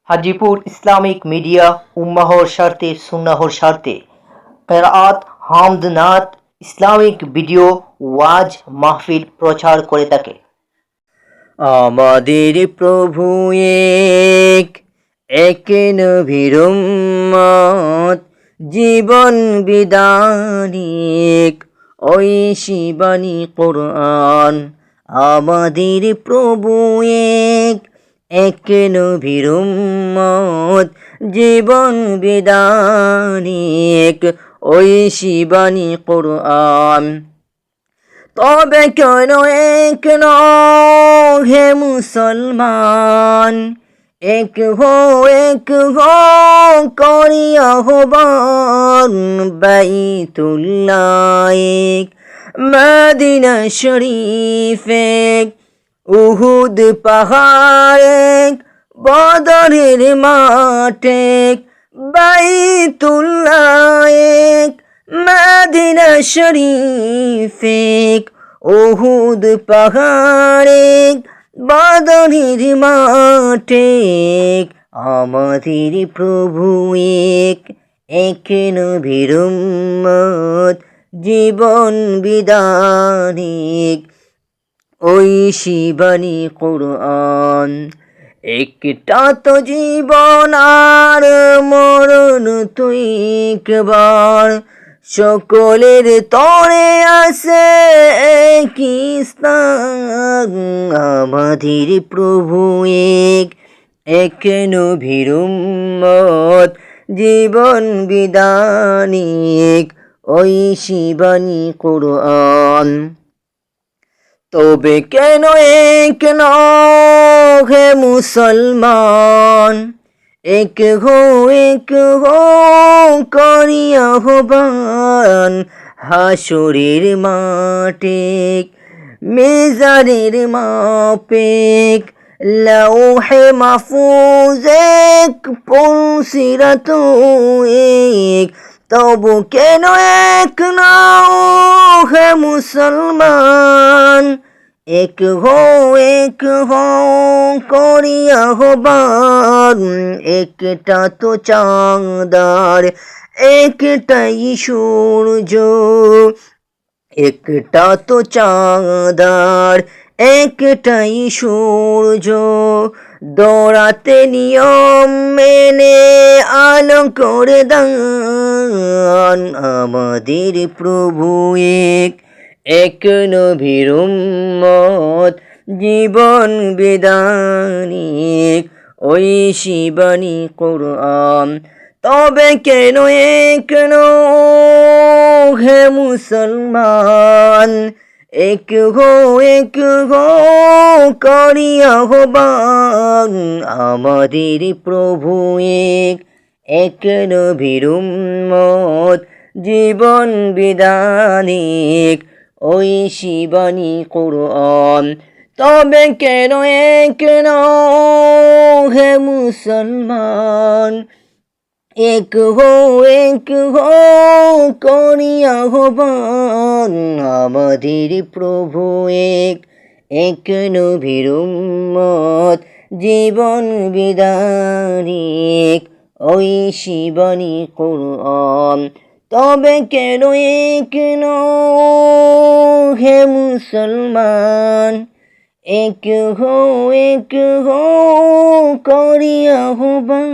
Hajipur Islamic media উম্মাহর স্বার্থে সুন্নাহর স্বার্থে কেরাত হামদ নাত ইসলামিক ভিডিও ওয়াজ মাহফিল প্রচার করে থাকে। আমাদের প্রভু এক নবীর উম্মত, জীবন বিধানিক ঐশী বাণী কোরআন। আমাদের প্রভু এক নবীর উম্মত, জীবন বিধানিক ঐশী বাণী কোরআন। তবে কেন এক হে মুসলমান, এক হো করি আহ্বান। বাইতুল্লাহ মদিনা শরীফ, উহুদ পাহাড়, বদরের মাঠে। বাইতুল্লাহ মদিনা শরীফ, উহুদ পাহাড়ে, বদরের মাঠে। আমাদের প্রভু এক নবীর উম্মত, জীবন বিধানিক ঐশী বাণী কোরআন। একটা তো জীবন আর মরণ তো একবার, সকলের তরে আছে একই স্থান। আমাদের প্রভু এক নবীর উম্মত, জীবন বিধানিক ঐশী বাণী কোরআন। তবে কেন এক হে মুসলমান, এক হো করি আহ্বান। হাসরের মাঠে, মিজানের মাপেক, লৌহে মাহফুজ পুলসিরাত এক। তবু কেন এক হে মুসলমান, এক হো করি আহ্বান। একটা তো চাঁদার, একটাই সূর্য, একটা তো চাঁদার, একটাই সূর্য। দৌড়াতে নিয়ম মেনে আলো করে দান। আমাদের প্রভু এক নবীর উম্মত, জীবন বিধানিক ঐশী বাণী কোরআন। তবে কেন এক হে মুসলমান, এক হো করি আহ্বান। আমাদের প্রভু এক নবীর উম্মত, জীবন বিধানিক ঐশী বাণী কোরআন। তবে কেন এক হে মুসলমান, এক হো করি আহ্বান। আমাদের প্রভু এক নবীর উম্মত, জীবন বিধানিক ঐশী বাণী কোরআন। তবে কেন এক হে মুসলমান, এক হো করি আহ্বান।